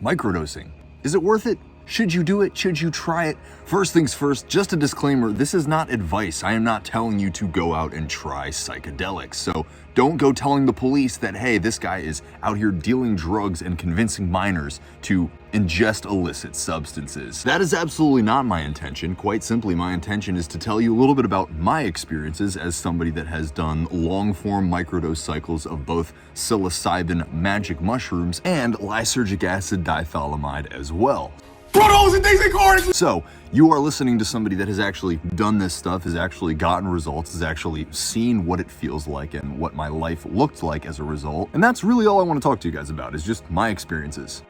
microdosing. Is it worth it? Should you do it? Should you try it? First things first, just a disclaimer, this is not advice. I am not telling you to go out and try psychedelics. So don't go telling the police that, hey, this guy is out here dealing drugs and convincing minors to ingest illicit substances. That is absolutely not my intention. Quite simply, my intention is to tell you a little bit about my experiences as somebody that has done long-form microdose cycles of both psilocybin magic mushrooms and lysergic acid dithalamide as well. So, you are listening to somebody that has actually done this stuff, has actually gotten results, has actually seen what it feels like and what my life looked like as a result. And that's really all I want to talk to you guys about, is just my experiences.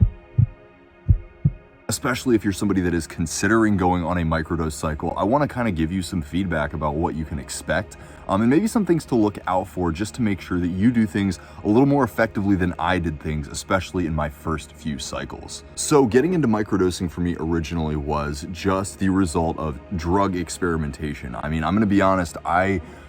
Especially if you're somebody that is considering going on a microdose cycle, I want to kind of give you some feedback about what you can expect, and maybe some things to look out for just to make sure that you do things a little more effectively than I did things, especially in my first few cycles. So getting into microdosing for me originally was just the result of drug experimentation. I mean, I'm going to be honest,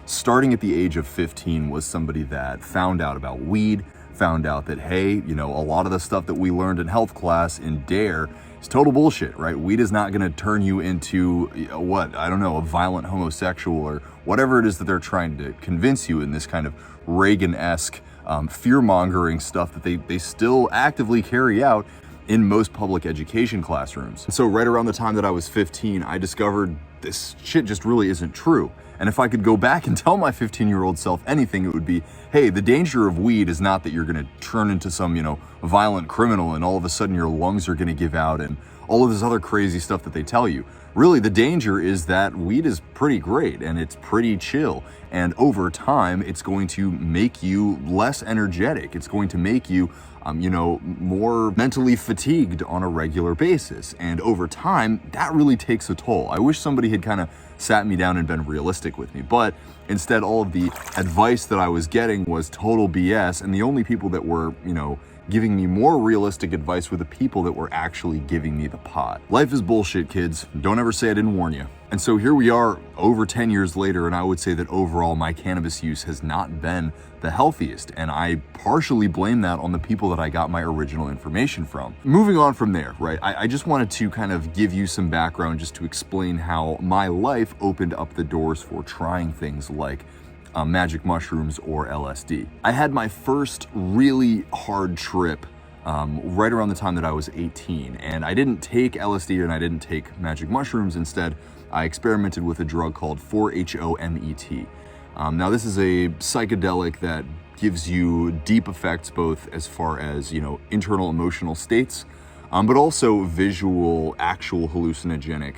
starting at the age of 15 was somebody that found out about weed, found out that, hey, you know, a lot of the stuff that we learned in health class in DARE is total bullshit, right? Weed is not going to turn you into, a violent homosexual or whatever it is that they're trying to convince you in this kind of Reagan-esque fear-mongering stuff that they still actively carry out in most public education classrooms. So right around the time that I was 15, I discovered this shit just really isn't true. And if I could go back and tell my 15-year-old self anything, it would be, hey, the danger of weed is not that you're gonna turn into some, violent criminal and all of a sudden your lungs are gonna give out and all of this other crazy stuff that they tell you. Really, the danger is that weed is pretty great and it's pretty chill. And over time, it's going to make you less energetic. It's going to make you more mentally fatigued on a regular basis. And over time, that really takes a toll. I wish somebody had kind of sat me down and been realistic with me, but instead all of the advice that I was getting was total BS, and the only people that were, giving me more realistic advice were the people that were actually giving me the pot. Life is bullshit, kids. Don't ever say I didn't warn you. And so here we are over 10 years later, and I would say that overall my cannabis use has not been the healthiest, and I partially blame that on the people that I got my original information from. Moving on from there, right, I just wanted to kind of give you some background just to explain how my life opened up the doors for trying things like magic mushrooms or LSD. I had my first really hard trip right around the time that I was 18, and I didn't take LSD and I didn't take magic mushrooms. Instead, I experimented with a drug called 4-HOMET. Now this is a psychedelic that gives you deep effects both as far as, internal emotional states, but also visual, actual hallucinogenic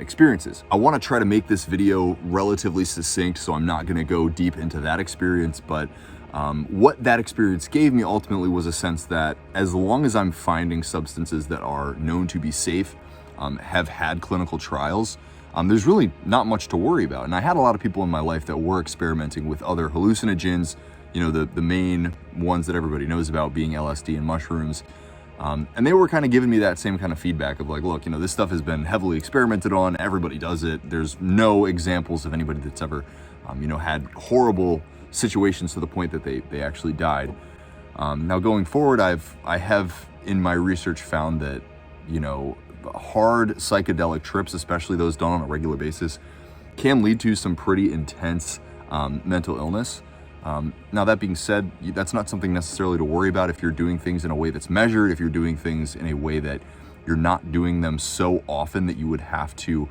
experiences. I want to try to make this video relatively succinct, so I'm not going to go deep into that experience, but what that experience gave me ultimately was a sense that as long as I'm finding substances that are known to be safe, have had clinical trials, there's really not much to worry about. And I had a lot of people in my life that were experimenting with other hallucinogens, the main ones that everybody knows about being LSD and mushrooms. And they were kind of giving me that same kind of feedback of like, look, this stuff has been heavily experimented on, everybody does it. There's no examples of anybody that's ever, had horrible situations to the point that they actually died. Now going forward, I have in my research found that, hard psychedelic trips, especially those done on a regular basis, can lead to some pretty intense mental illness. Now that being said, that's not something necessarily to worry about if you're doing things in a way that's measured, if you're doing things in a way that you're not doing them so often that you would have to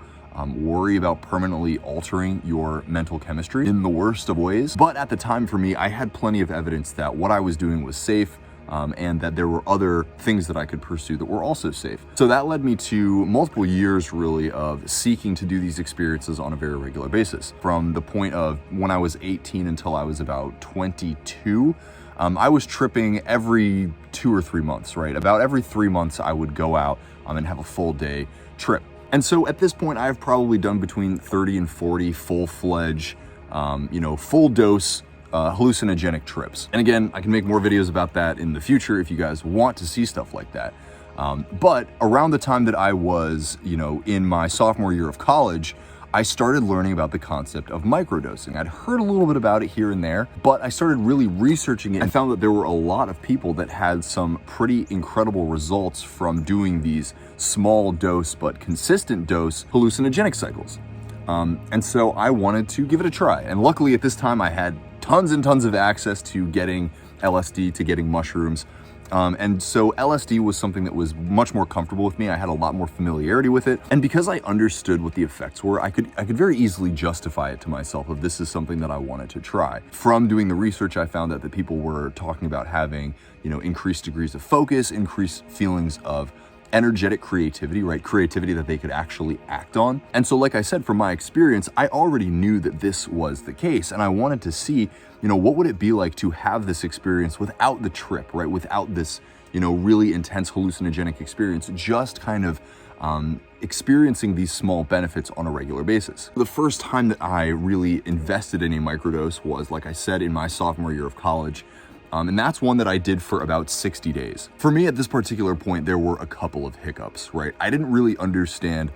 worry about permanently altering your mental chemistry in the worst of ways. But at the time for me, I had plenty of evidence that what I was doing was safe, and that there were other things that I could pursue that were also safe. So that led me to multiple years really of seeking to do these experiences on a very regular basis. From the point of when I was 18 until I was about 22, I was tripping every 2 or 3 months, right? About every 3 months I would go out and have a full day trip. And so at this point I've probably done between 30 and 40 full-fledged, full dose hallucinogenic trips. And again, I can make more videos about that in the future if you guys want to see stuff like that. But around the time that I was, in my sophomore year of college, I started learning about the concept of microdosing. I'd heard a little bit about it here and there, but I started really researching it and found that there were a lot of people that had some pretty incredible results from doing these small dose but consistent dose hallucinogenic cycles. And so I wanted to give it a try. And luckily at this time I had tons and tons of access to getting LSD, to getting mushrooms. And so LSD was something that was much more comfortable with me. I had a lot more familiarity with it. And because I understood what the effects were, I could very easily justify it to myself if this is something that I wanted to try. From doing the research, I found that the people were talking about having, increased degrees of focus, increased feelings of energetic creativity, right? Creativity that they could actually act on. And so, like I said, from my experience, I already knew that this was the case. And I wanted to see, what would it be like to have this experience without the trip, right? Without this, really intense hallucinogenic experience, just kind of experiencing these small benefits on a regular basis. The first time that I really invested in a microdose was, like I said, in my sophomore year of college. And that's one that I did for about 60 days. For me at this particular point, there were a couple of hiccups, right? I didn't really understand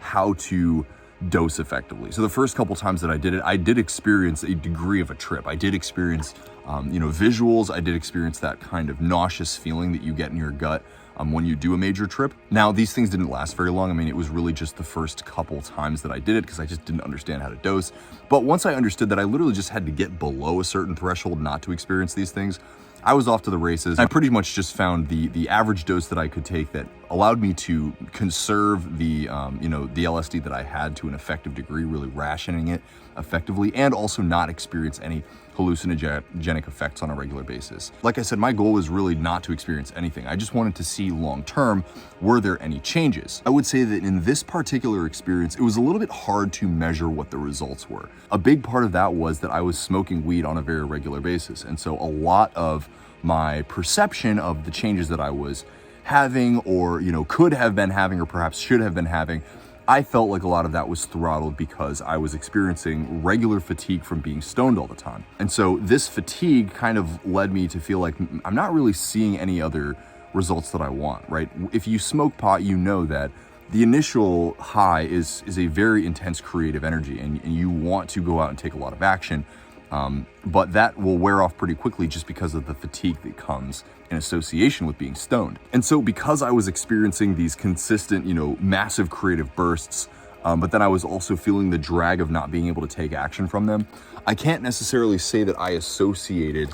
how to dose effectively. So the first couple times that I did it, I did experience a degree of a trip. I did experience, visuals. I did experience that kind of nauseous feeling that you get in your gut when you do a major trip. Now, these things didn't last very long. I mean, it was really just the first couple times that I did it because I just didn't understand how to dose. But once I understood that I literally just had to get below a certain threshold not to experience these things, I was off to the races. I pretty much just found the average dose that I could take that allowed me to conserve the LSD that I had to an effective degree, really rationing it effectively, and also not experience any hallucinogenic effects on a regular basis. Like I said, my goal was really not to experience anything. I just wanted to see long-term, were there any changes? I would say that in this particular experience, it was a little bit hard to measure what the results were. A big part of that was that I was smoking weed on a very regular basis. And so a lot of my perception of the changes that I was having or, could have been having or perhaps should have been having, I felt like a lot of that was throttled because I was experiencing regular fatigue from being stoned all the time. And so this fatigue kind of led me to feel like I'm not really seeing any other results that I want, right? If you smoke pot, you know that the initial high is a very intense creative energy and you want to go out and take a lot of action. But that will wear off pretty quickly just because of the fatigue that comes in association with being stoned. And so because I was experiencing these consistent, massive creative bursts, but then I was also feeling the drag of not being able to take action from them, I can't necessarily say that I associated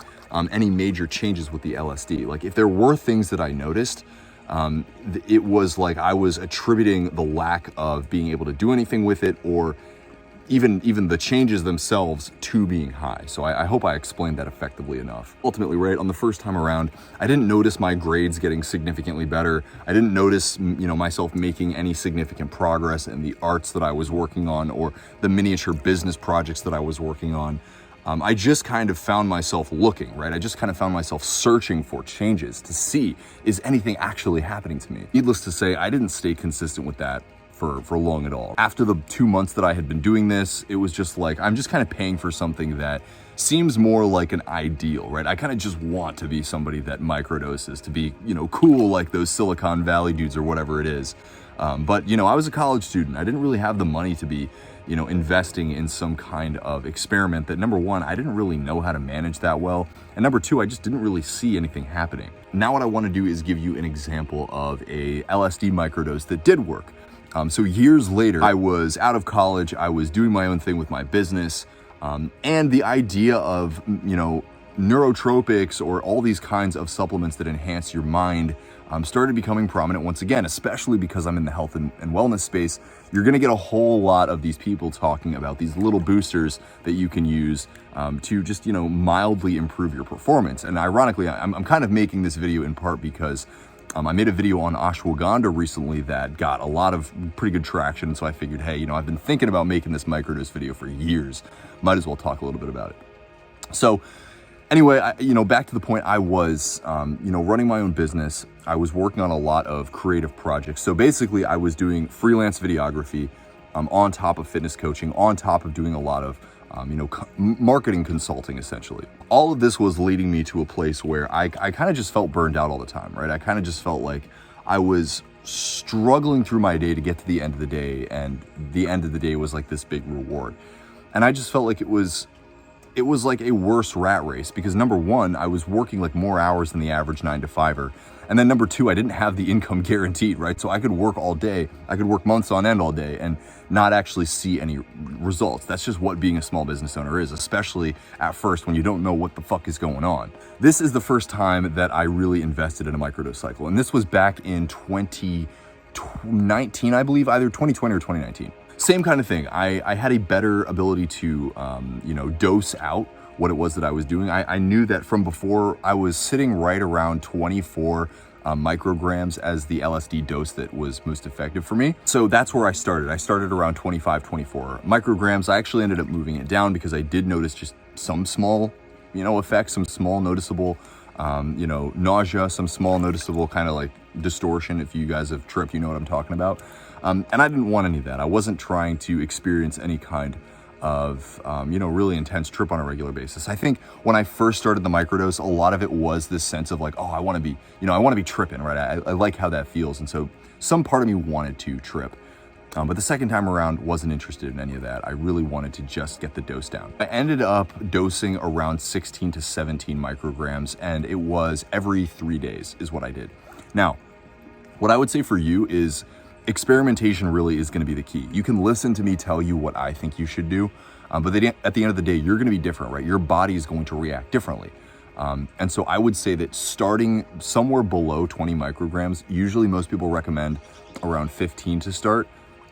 any major changes with the LSD. Like if there were things that I noticed, it was like I was attributing the lack of being able to do anything with it or even the changes themselves to being high. So I hope I explained that effectively enough. Ultimately, right, on the first time around, I didn't notice my grades getting significantly better. I didn't notice, myself making any significant progress in the arts that I was working on or the miniature business projects that I was working on. I just kind of found myself looking, right? I just kind of found myself searching for changes to see, is anything actually happening to me? Needless to say, I didn't stay consistent with that for long at all. After the 2 months that I had been doing this, it was just like, I'm just kind of paying for something that seems more like an ideal, right? I kind of just want to be somebody that microdoses, to be, cool like those Silicon Valley dudes or whatever it is. But, I was a college student. I didn't really have the money to be, investing in some kind of experiment that, number one, I didn't really know how to manage that well. And number two, I just didn't really see anything happening. Now what I want to do is give you an example of a LSD microdose that did work. So years later, I was out of college, I was doing my own thing with my business, and the idea of, neurotropics or all these kinds of supplements that enhance your mind started becoming prominent once again, especially because I'm in the health and wellness space. You're gonna get a whole lot of these people talking about these little boosters that you can use to just, mildly improve your performance. And ironically, I'm kind of making this video in part because I made a video on ashwagandha recently that got a lot of pretty good traction. So I figured, hey, I've been thinking about making this microdose video for years. Might as well talk a little bit about it. So anyway, back to the point, I was, running my own business. I was working on a lot of creative projects. So basically I was doing freelance videography on top of fitness coaching, on top of doing a lot of marketing consulting, essentially. All of this was leading me to a place where I kind of just felt burned out all the time, right? I kind of just felt like I was struggling through my day to get to the end of the day, and the end of the day was like this big reward. And I just felt like it was like a worse rat race, because number one, I was working like more hours than the average 9-to-5er. And then number two, I didn't have the income guaranteed, right? So I could work all day, I could work months on end all day and not actually see any results. That's just what being a small business owner is, especially at first when you don't know what the fuck is going on. This is the first time that I really invested in a microdose cycle. And this was back in 2019, I believe, either 2020 or 2019. Same kind of thing. I had a better ability to, dose out what it was that I was doing. I knew that from before, I was sitting right around 24 micrograms as the LSD dose that was most effective for me. So that's where I started. I started around 25, 24 micrograms. I actually ended up moving it down because I did notice just some small, effects, some small noticeable, nausea, some small noticeable kind of like distortion. If you guys have tripped, you know what I'm talking about. And I didn't want any of that. I wasn't trying to experience any kind of, really intense trip on a regular basis. I think when I first started the microdose, a lot of it was this sense of like, oh, I want to be tripping, right? I like how that feels. And so some part of me wanted to trip. But the second time around, wasn't interested in any of that. I really wanted to just get the dose down. I ended up dosing around 16 to 17 micrograms, and it was every 3 days is what I did. Now, what I would say for you is experimentation really is going to be the key. You can listen to me tell you what I think you should do, but at the end of the day, you're going to be different, right? Your body is going to react differently. And so I would say that starting somewhere below 20 micrograms, usually most people recommend around 15 to start.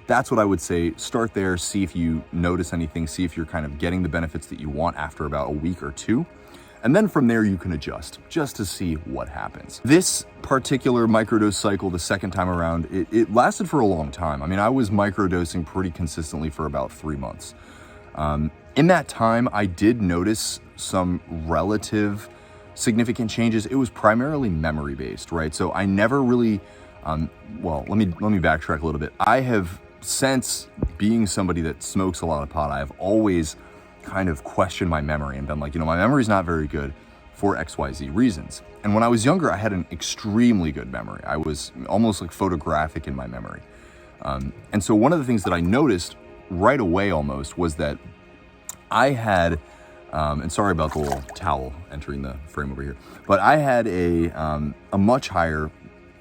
That's what I would say. Start there, see if you notice anything, see if you're kind of getting the benefits that you want after about a week or two. And then from there, you can adjust just to see what happens. This particular microdose cycle, the second time around, it lasted for a long time. I mean, I was microdosing pretty consistently for about 3 months. In that time, I did notice some relative significant changes. It was primarily memory based, right? So I never really, let me backtrack a little bit. I have, since being somebody that smokes a lot of pot, I have always kind of questioned my memory and been like, my memory's not very good for XYZ reasons. And when I was younger, I had an extremely good memory. I was almost like photographic in my memory. And so one of the things that I noticed right away almost was that I had, and sorry about the little towel entering the frame over here, but I had a much higher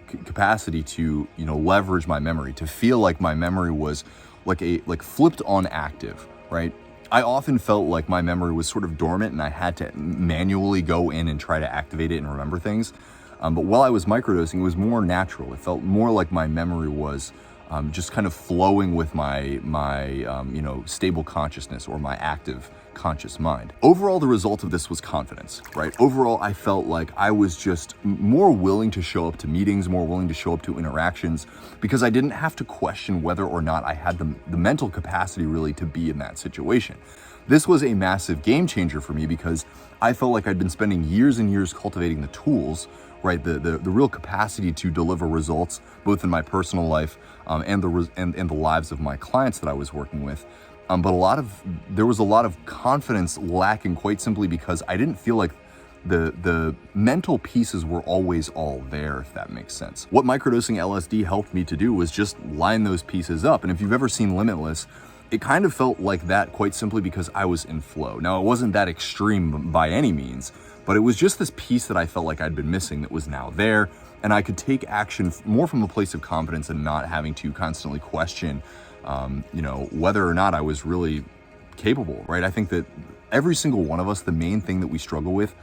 capacity to, leverage my memory, to feel like my memory was like flipped on active, right? I often felt like my memory was sort of dormant and I had to manually go in and try to activate it and remember things. But while I was microdosing, it was more natural. It felt more like my memory was just kind of flowing with my stable consciousness or my active conscious mind. Overall, the result of this was confidence, right? Overall, I felt like I was just more willing to show up to meetings, more willing to show up to interactions, because I didn't have to question whether or not I had the mental capacity really to be in that situation. This was a massive game changer for me because I felt like I'd been spending years and years cultivating the tools, right? The real capacity to deliver results, both in my personal life and the lives of my clients that I was working with. But there was a lot of confidence lacking, quite simply because I didn't feel like the mental pieces were always all there, if that makes sense. What microdosing LSD helped me to do was just line those pieces up. And if you've ever seen Limitless, it kind of felt like that, quite simply because I was in flow. Now, it wasn't that extreme by any means, but it was just this piece that I felt like I'd been missing that was now there. And I could take action more from a place of confidence and not having to constantly question whether or not I was really capable, right? I think that every single one of us, the main thing that we struggle with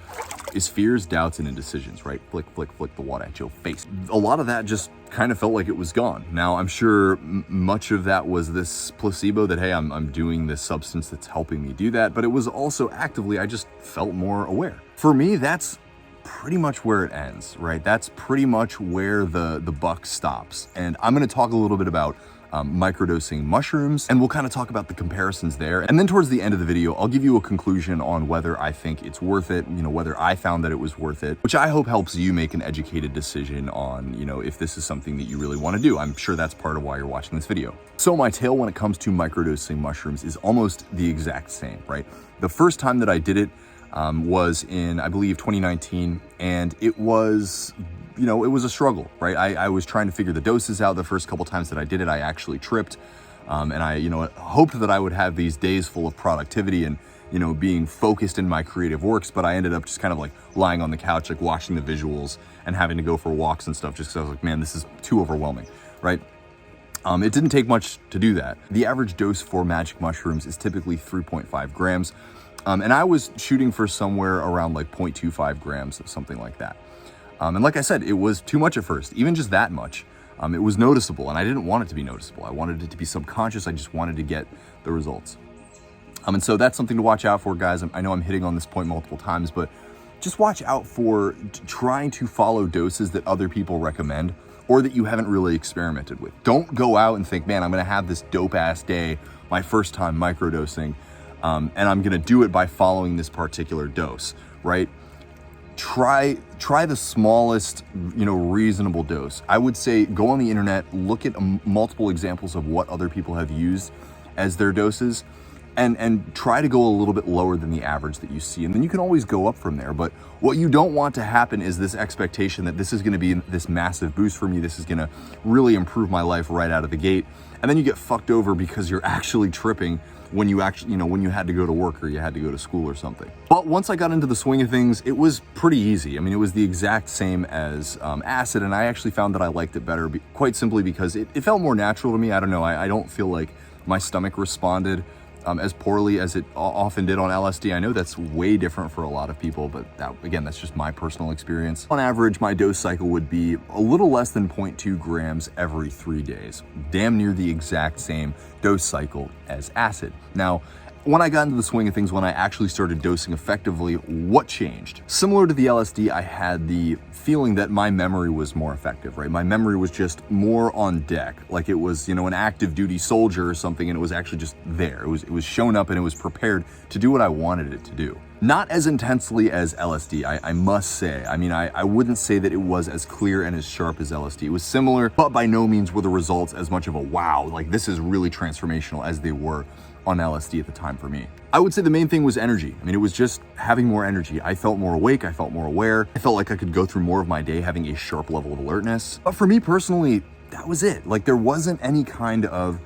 is fears, doubts, and indecisions, right? Flick, flick, flick the water at your face. A lot of that just kind of felt like it was gone. Now, I'm sure much of that was this placebo that, hey, I'm doing this substance that's helping me do that, but it was also actively, I just felt more aware. For me, that's pretty much where it ends, right? That's pretty much where the buck stops. And I'm gonna talk a little bit about microdosing mushrooms, and we'll kind of talk about the comparisons there. And then towards the end of the video, I'll give you a conclusion on whether I think it's worth it, whether I found that it was worth it, which I hope helps you make an educated decision on, if this is something that you really want to do. I'm sure that's part of why you're watching this video. So my tale when it comes to microdosing mushrooms is almost the exact same, right? The first time that I did it was in, I believe, 2019, and it was it was a struggle, right? I was trying to figure the doses out. The first couple times that I did it, I actually tripped. And I, hoped that I would have these days full of productivity and, being focused in my creative works, but I ended up just kind of like lying on the couch, like watching the visuals and having to go for walks and stuff just because I was like, man, this is too overwhelming, right? It didn't take much to do that. The average dose for magic mushrooms is typically 3.5 grams. And I was shooting for somewhere around like 0.25 grams, something like that. And like I said, it was too much at first, even just that much. It was noticeable, and I didn't want it to be noticeable. I wanted it to be subconscious. I just wanted to get the results. And so that's something to watch out for, guys. I know I'm hitting on this point multiple times, but just watch out for trying to follow doses that other people recommend or that you haven't really experimented with. Don't go out and think, man, I'm gonna have this dope ass day, my first time microdosing, and I'm gonna do it by following this particular dose, right? Try the smallest, reasonable dose. I would say go on the internet, look at multiple examples of what other people have used as their doses, and try to go a little bit lower than the average that you see. And then you can always go up from there. But what you don't want to happen is this expectation that this is gonna be this massive boost for me. This is gonna really improve my life right out of the gate. And then you get fucked over because you're actually tripping when you actually, when you had to go to work or you had to go to school or something. But once I got into the swing of things, it was pretty easy. I mean, it was the exact same as acid, and I actually found that I liked it better, quite simply because it felt more natural to me. I don't know, I don't feel like my stomach responded as poorly as it often did on LSD. I know that's way different for a lot of people, but that's just my personal experience. On average, my dose cycle would be a little less than 0.2 grams every 3 days, damn near the exact same dose cycle as acid. Now, when I got into the swing of things, when I actually started dosing effectively, what changed? Similar to the LSD, I had the feeling that my memory was more effective, right? My memory was just more on deck, like it was, an active duty soldier or something, and it was actually just there. It was shown up and it was prepared to do what I wanted it to do. Not as intensely as LSD, I must say. I mean, I wouldn't say that it was as clear and as sharp as LSD. It was similar, but by no means were the results as much of a wow, like this is really transformational as they were on LSD at the time for me. I would say the main thing was energy. I mean, it was just having more energy. I felt more awake, I felt more aware. I felt like I could go through more of my day having a sharp level of alertness. But for me personally, that was it. Like there wasn't any kind of,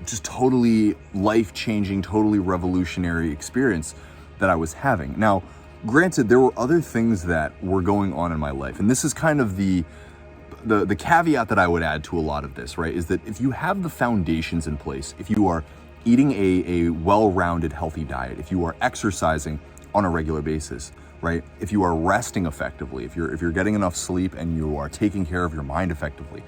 just totally life-changing, totally revolutionary experience that I was having. Now, granted, there were other things that were going on in my life, and this is kind of the caveat that I would add to a lot of this, right, is that if you have the foundations in place, if you are eating a well-rounded, healthy diet, if you are exercising on a regular basis, right, if you are resting effectively, if you're getting enough sleep and you are taking care of your mind effectively,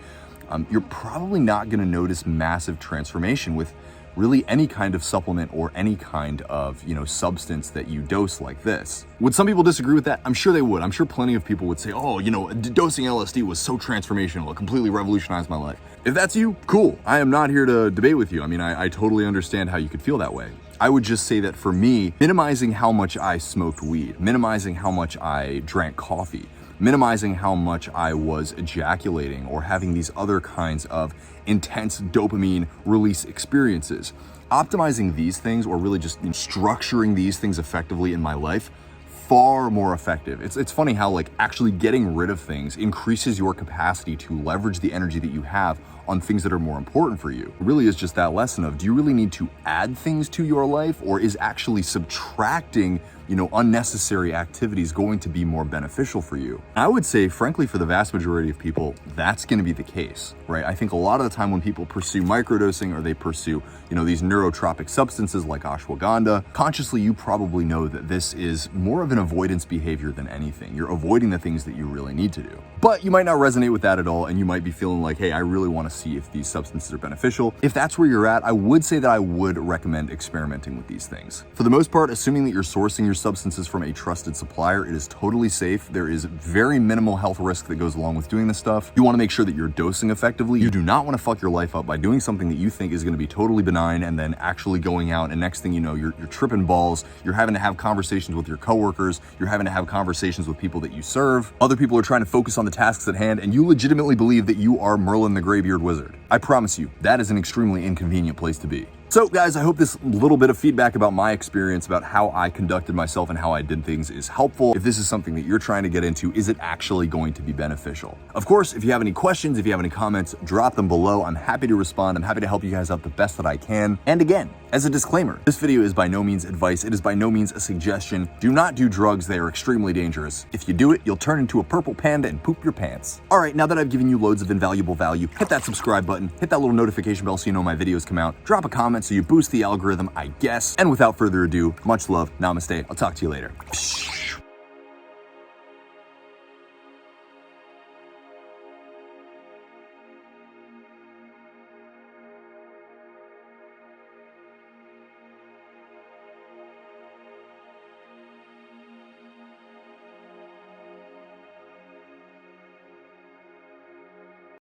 you're probably not going to notice massive transformation with really any kind of supplement or any kind of, substance that you dose like this. Would some people disagree with that? I'm sure they would. I'm sure plenty of people would say, oh, dosing LSD was so transformational. It completely revolutionized my life. If that's you, cool. I am not here to debate with you. I mean, I totally understand how you could feel that way. I would just say that for me, minimizing how much I smoked weed, minimizing how much I drank coffee, minimizing how much I was ejaculating or having these other kinds of intense dopamine release experiences. Optimizing these things, or really just structuring these things effectively in my life, far more effective. It's funny how like actually getting rid of things increases your capacity to leverage the energy that you have on things that are more important for you. It really is just that lesson of, do you really need to add things to your life, or is actually subtracting unnecessary activities going to be more beneficial for you? I would say, frankly, for the vast majority of people, that's going to be the case, right? I think a lot of the time when people pursue microdosing or they pursue, these neurotropic substances like ashwagandha, consciously you probably know that this is more of an avoidance behavior than anything. You're avoiding the things that you really need to do. But you might not resonate with that at all, and you might be feeling like, hey, I really want to see if these substances are beneficial. If that's where you're at, I would say that I would recommend experimenting with these things. For the most part, assuming that you're sourcing your substances from a trusted supplier, it is totally safe. There is very minimal health risk that goes along with doing this stuff. You want to make sure that you're dosing effectively. You do not want to fuck your life up by doing something that you think is going to be totally benign and then actually going out, and next thing you know, you're tripping balls. You're having to have conversations with your coworkers. You're having to have conversations with people that you serve. Other people are trying to focus on the tasks at hand, and you legitimately believe that you are Merlin the Greybeard Wizard. I promise you, that is an extremely inconvenient place to be. So guys, I hope this little bit of feedback about my experience, about how I conducted myself and how I did things is helpful. If this is something that you're trying to get into, is it actually going to be beneficial? Of course, if you have any questions, if you have any comments, drop them below. I'm happy to respond. I'm happy to help you guys out the best that I can. And again, as a disclaimer, this video is by no means advice. It is by no means a suggestion. Do not do drugs. They are extremely dangerous. If you do it, you'll turn into a purple panda and poop your pants. All right, now that I've given you loads of invaluable value, hit that subscribe button, hit that little notification bell so you know my videos come out, drop a comment so you boost the algorithm, I guess. And without further ado, much love, namaste. I'll talk to you later.